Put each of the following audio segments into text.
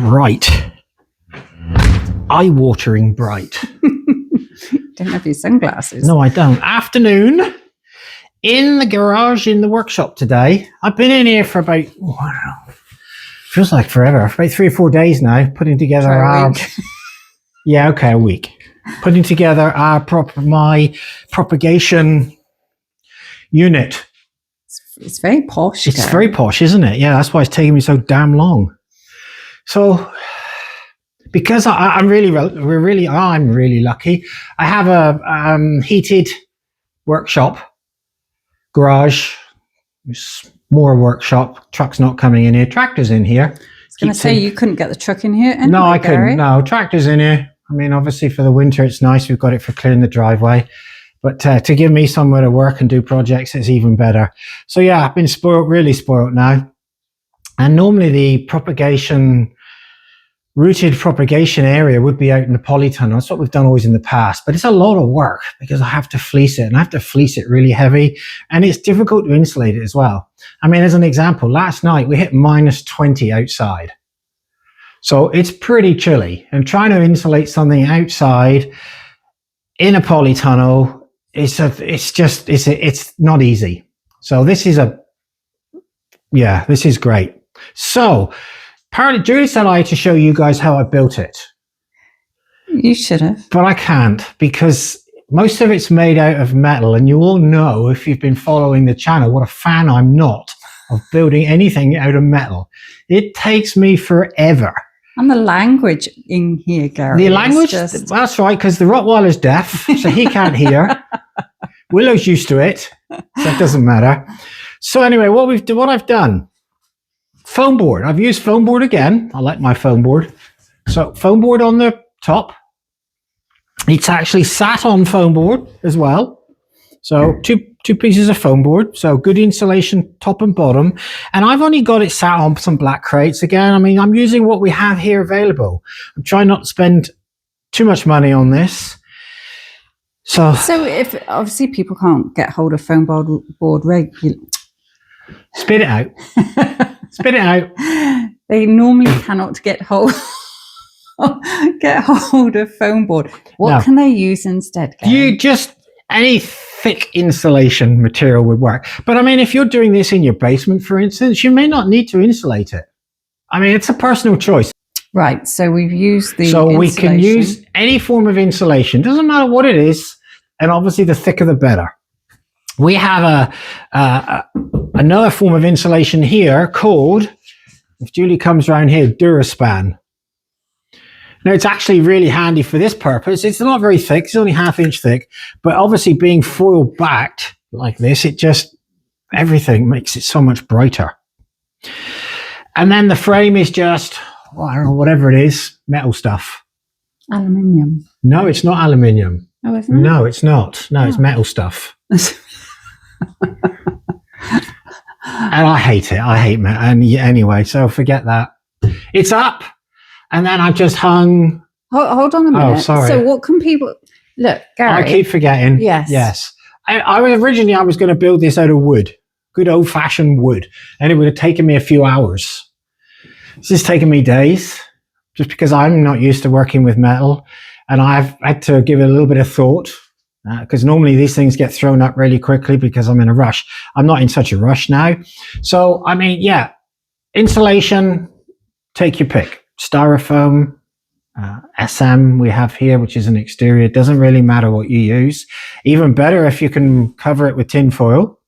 bright. Eye-watering bright. Don't have your sunglasses. No, I don't. Afternoon in the garage in the workshop today. I've been in here for about, I don't know, feels like forever. For about 3 or 4 days now, putting together a week. Yeah, okay, a week. Putting together my propagation unit. It's very posh. It's very posh, isn't it? Yeah, that's why it's taking me so damn long. So, because I'm really lucky. I have a heated workshop, garage, more workshop. Truck's not coming in here. Tractor's in here. I was going to say you couldn't get the truck in here. Anyway, no, I couldn't. Garry. No, tractor's in here. I mean, obviously for the winter, it's nice. We've got it for clearing the driveway. But to give me somewhere to work and do projects, it's even better. So yeah, I've been spoiled, really spoiled now. And normally the rooted propagation area would be out in the polytunnel. That's what we've done always in the past. But it's a lot of work because I have to fleece it, and I have to fleece it really heavy. And it's difficult to insulate it as well. I mean, as an example, last night we hit -20 outside. So it's pretty chilly. And trying to insulate something outside in a polytunnel, it's not easy. So this is great. So apparently Julie said I had to show you guys how I built it. You should have. But I can't, because most of it's made out of metal, and you all know, if you've been following the channel, what a fan I'm not of building anything out of metal. It takes me forever. And the language in here, Garry. The language, that's right, because the Rottweiler's deaf, so he can't hear. Willow's used to it, so it doesn't matter. So anyway, what I've done, foam board. I've used foam board again. I like my foam board. So foam board on the top. It's actually sat on foam board as well. So two pieces of foam board. So good insulation top and bottom. And I've only got it sat on some black crates again. I mean, I'm using what we have here available. I'm trying not to spend too much money on this. So if obviously people can't get hold of foam board regularly. Spit it out. Spit it out. They normally cannot get hold of foam board. What can they use instead, Garry? Any thick insulation material would work. But I mean, if you're doing this in your basement, for instance, you may not need to insulate it. I mean, it's a personal choice. Right. So we've used the So insulation. we can use any form of insulation. Doesn't matter what it is. And obviously the thicker the better. We have another form of insulation here called, if Julie comes around here, Duraspan. Now, it's actually really handy for this purpose. It's not very thick. It's only 1/2 inch thick. But obviously being foil backed like this, everything makes it so much brighter. And then the frame is just, I don't know, whatever it is, metal stuff. Aluminium. No, it's not aluminium. Oh, isn't it? No, it's not. No, it's metal stuff. And I hate it. I hate metal. And anyway, so forget that. It's up. And then I've just hung. Hold on a minute. Oh, sorry. So what can people look, Garry? I keep forgetting. Yes. I was going to build this out of wood, good old fashioned wood, and it would have taken me a few hours. This has taken me days, just because I'm not used to working with metal, and I've had to give it a little bit of thought, because normally these things get thrown up really quickly because I'm in a rush. I'm not in such a rush now. So, I mean, yeah, insulation, take your pick. Styrofoam, SM we have here, which is an exterior. It doesn't really matter what you use. Even better if you can cover it with tin foil.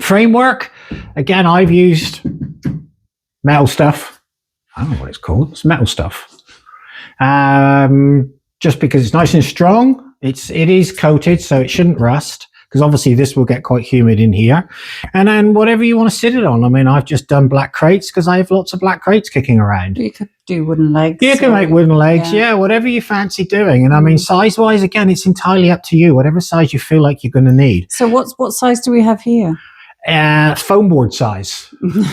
Framework, again, I've used metal stuff. I don't know what it's called. It's metal stuff. Just because it's nice and strong. It is coated, so it shouldn't rust, because obviously this will get quite humid in here. And then whatever you want to sit it on. I mean, I've just done black crates because I have lots of black crates kicking around. You could do wooden legs. You can make wooden legs, yeah, whatever you fancy doing. And I mean, size-wise, again, it's entirely up to you, whatever size you feel like you're going to need. So what size do we have here? Foam board size. You're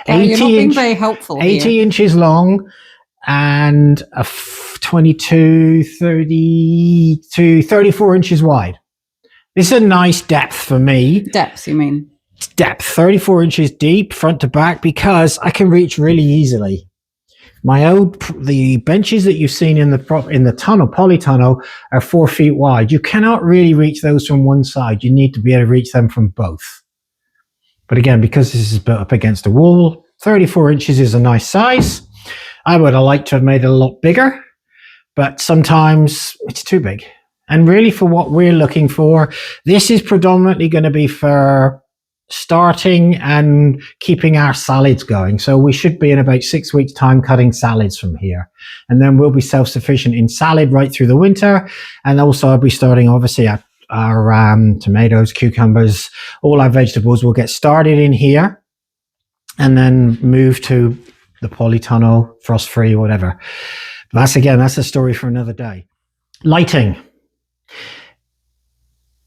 not being very helpful 80 here. inches long and 22, 30 to 34 inches wide. This is a nice depth for me. Depth, you mean? Depth, 34 inches deep, front to back, because I can reach really easily. The benches that you've seen in the tunnel, polytunnel, are 4 feet wide. You cannot really reach those from one side. You need to be able to reach them from both. But again, because this is built up against a wall, 34 inches is a nice size. I would have liked to have made it a lot bigger, but sometimes it's too big. And really, for what we're looking for, this is predominantly going to be for starting and keeping our salads going. So we should be in about 6 weeks' time cutting salads from here. And then we'll be self-sufficient in salad right through the winter. And also I'll be starting, obviously, our tomatoes, cucumbers, all our vegetables will get started in here and then move to the polytunnel, frost-free, whatever. That's a story for another day. Lighting.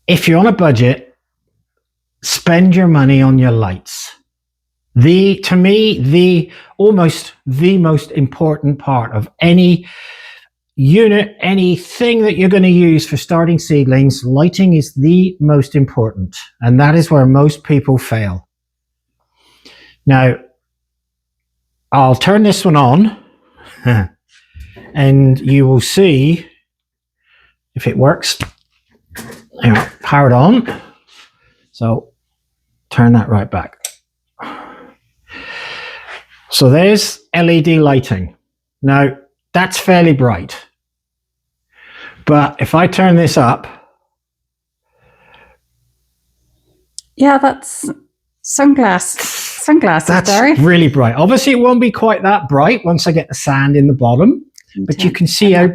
If you're on a budget, spend your money on your lights. To me, the most important part of any unit, anything that you're going to use for starting seedlings, lighting is the most important. And that is where most people fail. Now, I'll turn this one on and you will see if it works. Powered on. So turn that right back. So there's LED lighting. Now that's fairly bright. But if I turn this up. Yeah, that's sunglasses, that's Garry. really bright. Obviously it won't be quite that bright once I get the sand in the bottom. But you can see how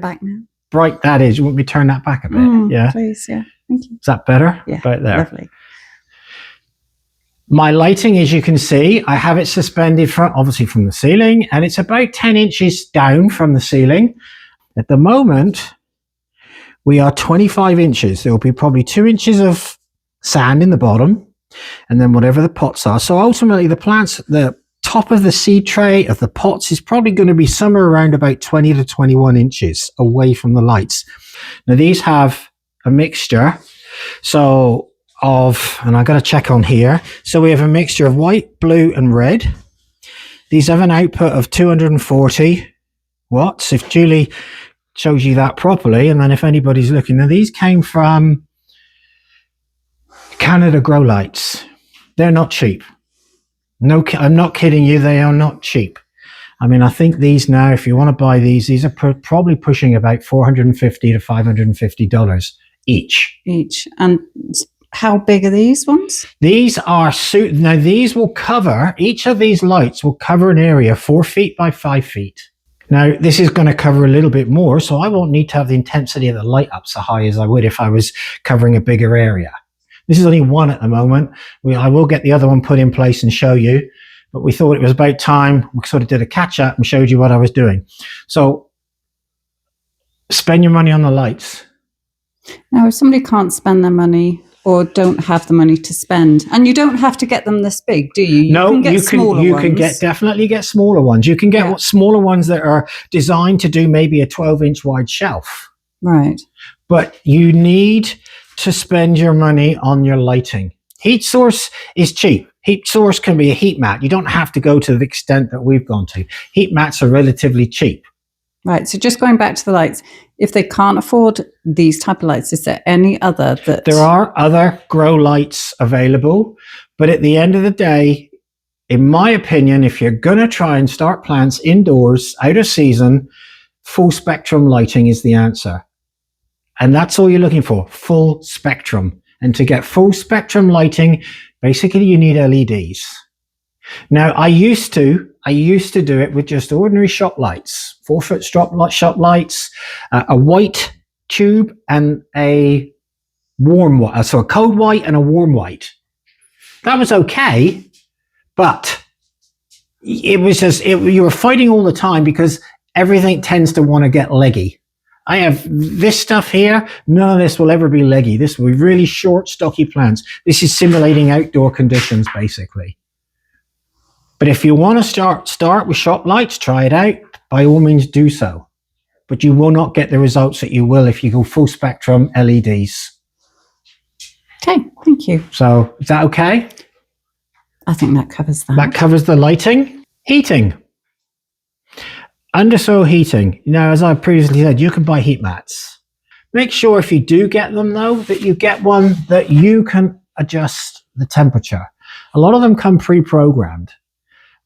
bright that is. You want me to turn that back a bit? Yeah. Please, yeah. Thank you. Is that better? Yeah. Right there. Lovely. My lighting, as you can see, I have it suspended obviously from the ceiling, and it's about 10 inches down from the ceiling. At the moment, we are 25 inches. There will be probably 2 inches of sand in the bottom, and then whatever the pots are. So ultimately, the top of the seed tray of the pots is probably going to be somewhere around about 20 to 21 inches away from the lights. Now, these have a mixture. And I got to check on here. So we have a mixture of white, blue, and red. These have an output of 240 watts. If Julie shows you that properly, and then if anybody's looking, now these came from Canada Grow Lights. They're not cheap. No, I'm not kidding you. They are not cheap. I mean, I think these now, if you want to buy these are probably pushing about $450 to $550 each. And how big are these ones? These are now these will cover, each of these lights will cover an area 4 feet by 5 feet. Now this is going to cover a little bit more, so I won't need to have the intensity of the light up so high as I would if I was covering a bigger area. This is only one at the moment. I will get the other one put in place and show you, but we thought it was about time we sort of did a catch up and showed you what I was doing. So spend your money on the lights. Now, if somebody can't spend their money or don't have the money to spend, and you don't have to get them this big, do you? No, you can definitely get smaller ones. You can get smaller ones that are designed to do maybe a 12-inch wide shelf. Right. But you need to spend your money on your lighting. Heat source is cheap. Heat source can be a heat mat. You don't have to go to the extent that we've gone to. Heat mats are relatively cheap. Right. So just going back to the lights, if they can't afford these type of lights, is there any other that... There are other grow lights available, but at the end of the day, in my opinion, if you're going to try and start plants indoors, out of season, full spectrum lighting is the answer. And that's all you're looking for, full spectrum. And to get full spectrum lighting, basically you need LEDs. Now, I used to do it with just ordinary shop lights, 4-foot shop lights, a white tube and a warm white, so a cold white and a warm white. That was okay, but it was you were fighting all the time because everything tends to want to get leggy. I have this stuff here. None of this will ever be leggy. This will be really short, stocky plants. This is simulating outdoor conditions, basically. But if you want to start with shop lights, try it out. By all means, do so. But you will not get the results that you will if you go full spectrum LEDs. Okay, thank you. So is that okay? I think that covers that. That covers the lighting. Heating. Undersoil heating. Now, as I previously said, you can buy heat mats. Make sure if you do get them, though, that you get one that you can adjust the temperature. A lot of them come pre-programmed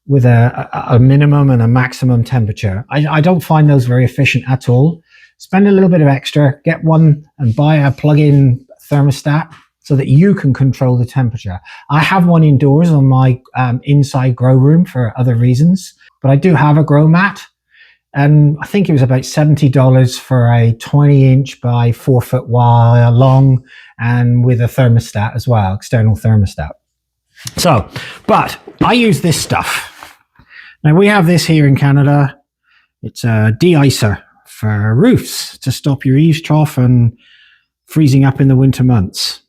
with a minimum and a maximum temperature. I don't find those very efficient at all. Spend a little bit of extra, get one and buy a plug-in thermostat so that you can control the temperature. I have one indoors on my inside grow room for other reasons, but I do have a grow mat. And I think it was about $70 for a 20-inch by 4-foot wire long, and with a thermostat as well, external thermostat. So, but I use this stuff. Now we have this here in Canada. It's a de-icer for roofs to stop your eaves trough and freezing up in the winter months.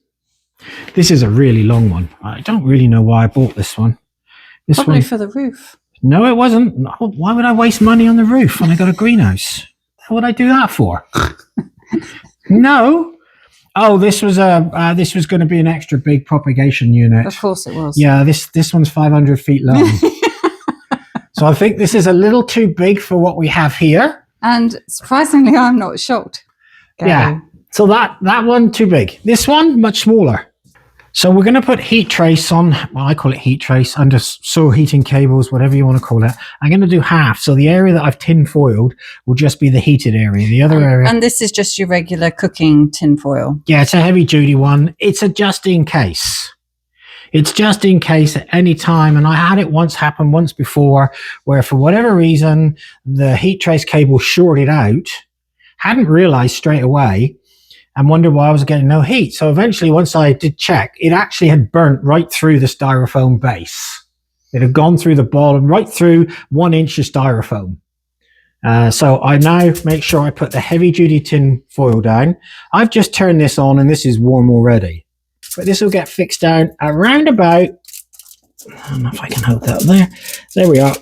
This is a really long one. I don't really know why I bought this one. Probably for the roof. No, it wasn't. No, why would I waste money on the roof when I got a greenhouse? What would I do that for? No. Oh, this was going to be an extra big propagation unit. Of course it was. Yeah, this one's 500 feet long. So I think this is a little too big for what we have here. And surprisingly, I'm not shocked. Garry. Yeah. So that one too big. This one much smaller. So we're going to put heat trace on. Well, I call it heat trace, under soil heating cables, whatever you want to call it. I'm going to do half. So the area that I've tin foiled will just be the heated area. The other area. And this is just your regular cooking tin foil. Yeah, it's a heavy duty one. It's a just in case. It's just in case at any time. And I had it happen once before, where for whatever reason, the heat trace cable shorted out, hadn't realized straight away, and wondered why I was getting no heat. So eventually, once I did check, it actually had burnt right through the styrofoam base. It had gone through the ball and right through 1 inch of styrofoam. So I now make sure I put the heavy duty tin foil down. I've just turned this on and this is warm already. But this will get fixed down around about, I don't know if I can hold that there. There we are.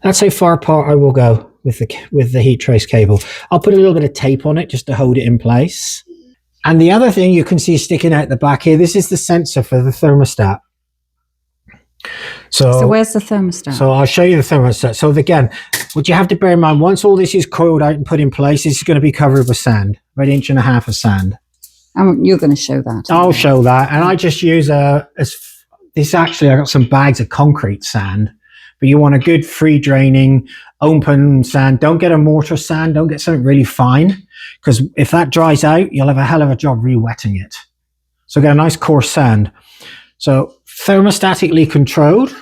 That's how far apart I will go with the heat trace cable. I'll put a little bit of tape on it just to hold it in place. And the other thing you can see sticking out the back here, this is the sensor for the thermostat. So where's the thermostat? So I'll show you the thermostat. So again, what you have to bear in mind, once all this is coiled out and put in place, this is going to be covered with sand, about 1.5 inches of sand. And you're going to show that. I'll show that. And I just use this actually, I got some bags of concrete sand, but you want a good free draining, open sand. Don't get a mortar sand. Don't get something really fine, because if that dries out, you'll have a hell of a job re-wetting it. So get a nice coarse sand. So thermostatically controlled.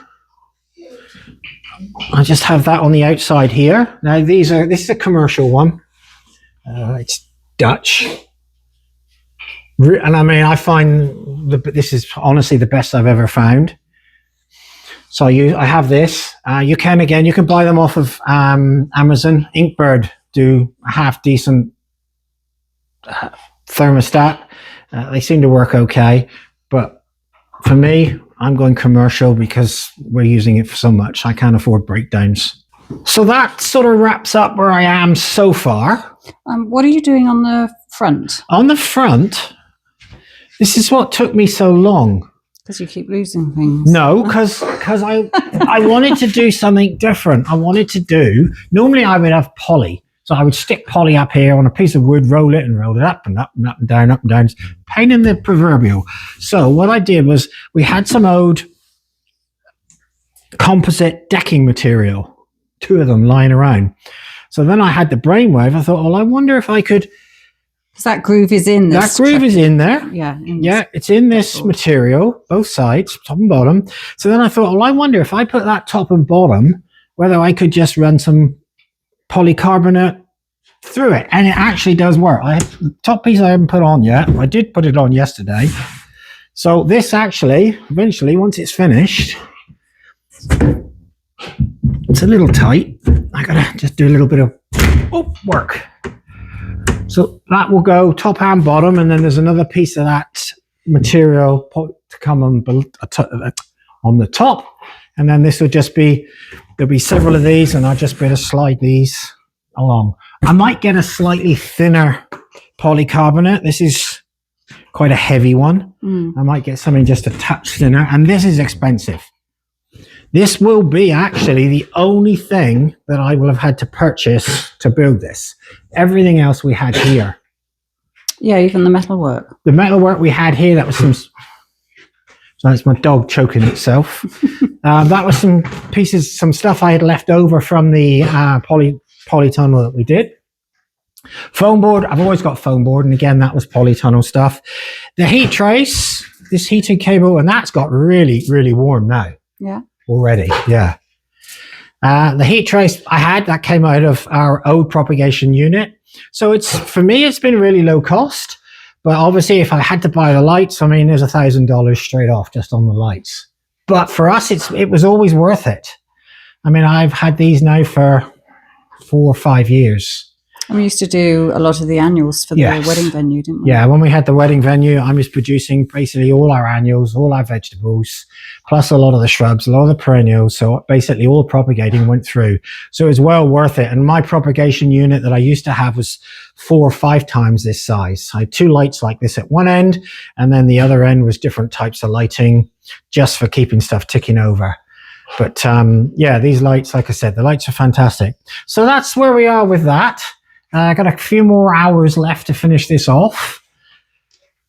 I just have that on the outside here. Now this is a commercial one. It's Dutch. And I mean, I find this is honestly the best I've ever found. So I have this. You can buy them off of Amazon. Inkbird do a half decent thermostat. They seem to work okay, but for me, I'm going commercial because we're using it for so much. I can't afford breakdowns. So that sort of wraps up where I am so far. What are you doing on the front? On the front, this is what took me so long. Because you keep losing things. No, because I wanted to do something different. Normally I would have poly. So I would stick poly up here on a piece of wood, roll it up and up and up and down, up and down. It's pain in the proverbial. So what I did was, we had some old composite decking material, 2 of them lying around. So then I had the brainwave. I thought, well, I wonder if I could. Because that groove is in this. That groove is in there. Yeah. It's in this material, both sides, top and bottom. So then I thought, well, I wonder if I put that top and bottom, whether I could just run some polycarbonate through it. And it actually does work. The top piece I haven't put on yet. I did put it on yesterday. So this actually, eventually, once it's finished, it's a little tight. I gotta just do a little bit of work. So that will go top and bottom, and then there's another piece of that material to come on the top, and then this will just be, there'll be several of these, and I'll just be able to slide these along. I might get a slightly thinner polycarbonate. This is quite a heavy one. I might get something just a touch thinner, and this is expensive. This will be actually the only thing that I will have had to purchase to build this. Everything else we had here. Yeah, even the metalwork. The metalwork we had here, that was some... So that's my dog choking itself. That was some pieces, some stuff I had left over from the polytunnel that we did. Foam board, I've always got foam board, and again, that was polytunnel stuff. The heat trace, this heating cable, and that's got really, really warm now. Yeah. Already, yeah. The heat trace I had, that came out of our old propagation unit. So it's, for me, it's been really low cost. But obviously, if I had to buy the lights, I mean, there's $1,000 straight off just on the lights. But for us, it was always worth it. I mean, I've had these now for 4 or 5 years. And we used to do a lot of the annuals for the wedding venue, didn't we? Yeah, when we had the wedding venue, I was producing basically all our annuals, all our vegetables, plus a lot of the shrubs, a lot of the perennials. So basically all the propagating went through. So it was well worth it. And my propagation unit that I used to have was 4 or 5 times this size. I had 2 lights like this at one end, and then the other end was different types of lighting just for keeping stuff ticking over. But yeah, these lights, like I said, the lights are fantastic. So that's where we are with that. I got a few more hours left to finish this off.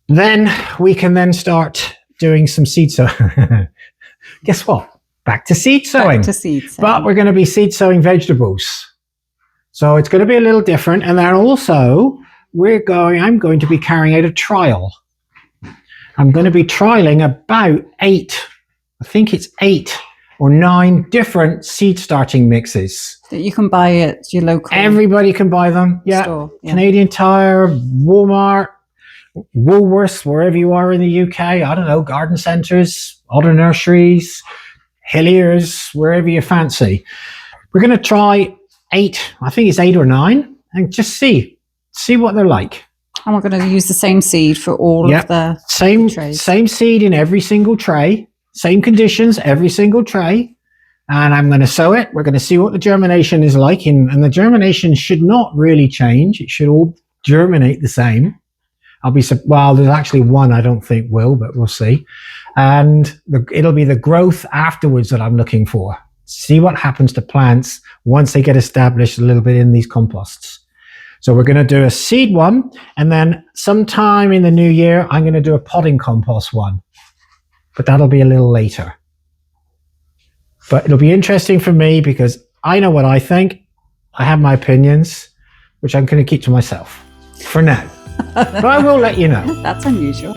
Then we can then start doing some seed sowing. Guess what? Back to seed sowing. Back to seed sowing. But we're going to be seed sowing vegetables. So it's going to be a little different. And then also I'm going to be carrying out a trial. I'm going to be trialing about 8 or 9 different seed starting mixes. That you can buy at your local. Everybody can buy them. Yeah. Store, yeah. Canadian Tire, Walmart, Woolworths, wherever you are in the UK. I don't know, garden centres, other nurseries, Hilliers, wherever you fancy. We're going to try 8, I think it's 8 or 9, and just see what they're like. And we're going to use the same seed for all of the trays. Same seed in every single tray. Same conditions, every single tray. And I'm going to sow it. We're going to see what the germination is like. And the germination should not really change. It should all germinate the same. Well, there's actually one I don't think will, but we'll see. And it'll be the growth afterwards that I'm looking for. See what happens to plants once they get established a little bit in these composts. So we're going to do a seed one. And then sometime in the new year, I'm going to do a potting compost one. But that'll be a little later. But it'll be interesting for me because I know what I think. I have my opinions, which I'm going to keep to myself for now. But I will let you know. That's unusual.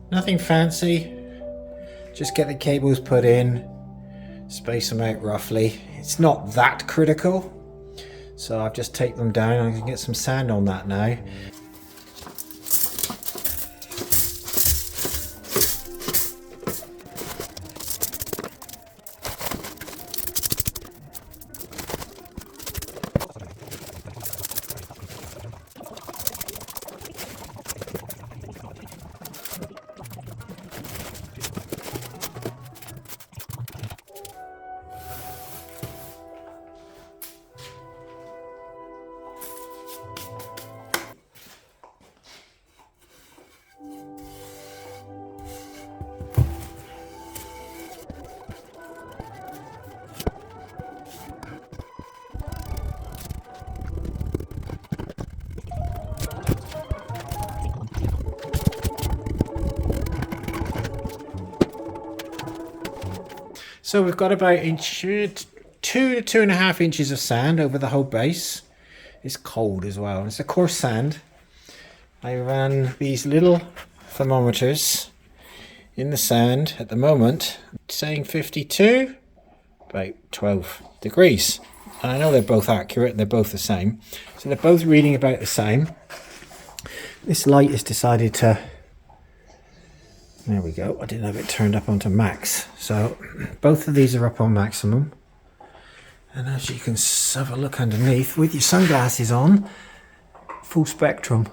Nothing fancy. Just get the cables put in, space them out roughly. It's not that critical. So I've just taped them down. I can get some sand on that now. So we've got about 2 to 2.5 inches of sand over the whole base. It's cold as well. It's a coarse sand. I ran these little thermometers in the sand at the moment, saying 52, about 12 degrees. And I know they're both accurate, they're both the same. So they're both reading about the same. This light has decided to... There we go. I didn't have it turned up onto max. So both of these are up on maximum. And as you can have a look underneath with your sunglasses on, full spectrum.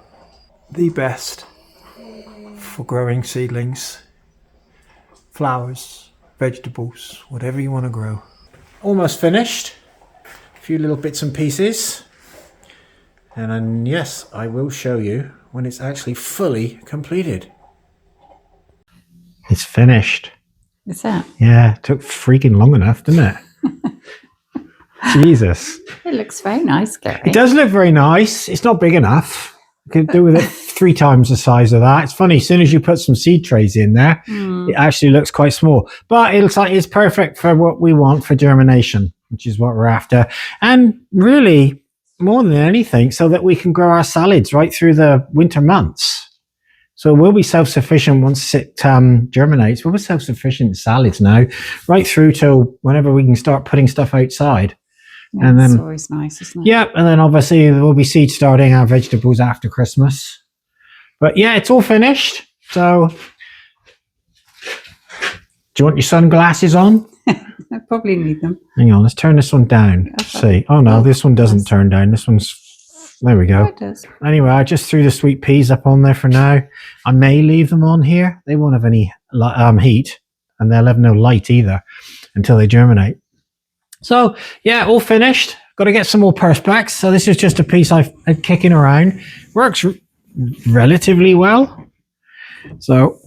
The best for growing seedlings, flowers, vegetables, whatever you want to grow. Almost finished. A few little bits and pieces. And then, yes, I will show you when it's actually fully completed. It's finished. Is that? Yeah, it took freaking long enough, didn't it? Jesus. It looks very nice, Garry. It does look very nice. It's not big enough. You could do with it 3 times the size of that. It's funny, as soon as you put some seed trays in there, it actually looks quite small. But it looks like it's perfect for what we want for germination, which is what we're after. And really, more than anything, so that we can grow our salads right through the winter months. So we'll be self-sufficient once it germinates. We'll be self-sufficient in salads now, right through till whenever we can start putting stuff outside. Yeah, and then it's always nice, isn't it? Yeah, and then obviously there will be seed starting our vegetables after Christmas. But yeah, it's all finished. So, do you want your sunglasses on? I probably need them. Hang on, let's turn this one down. Let's see. Oh no, this one doesn't turn down. This one's... There we go. Oh, it does. Anyway, I just threw the sweet peas up on there for now. I may leave them on here. They won't have any heat, and they'll have no light either until they germinate. So, yeah, all finished. Got to get some more perspex. So this is just a piece I've had kicking around. Works relatively well. So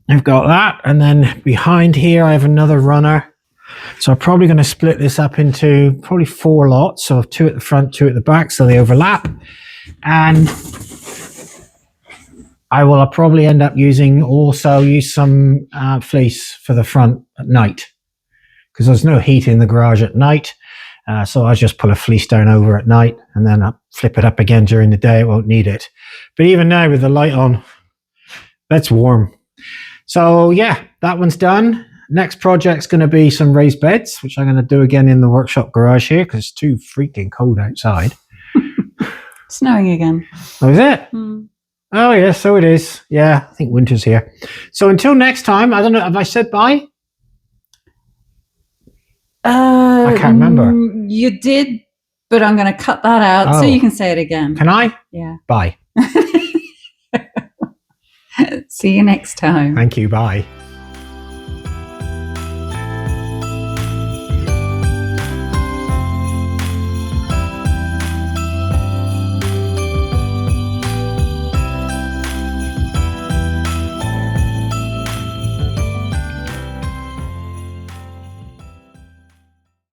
I've got that. And then behind here, I have another runner. So I'm probably going to split this up into probably 4 lots. So 2 at the front, 2 at the back, so they overlap. And I will probably end up use some fleece for the front at night, because there's no heat in the garage at night. So I just pull a fleece down over at night, and then I'll flip it up again during the day. It won't need it. But even now with the light on, that's warm. So yeah, that one's done. Next project's going to be some raised beds, which I'm going to do again in the workshop garage here because it's too freaking cold outside. Snowing again. Oh, is it? Oh, yeah, so it is. Yeah, I think winter's here. So until next time, I don't know, have I said bye? I can't remember. You did, but I'm going to cut that out so you can say it again. Can I? Yeah. Bye. See you next time. Thank you. Bye.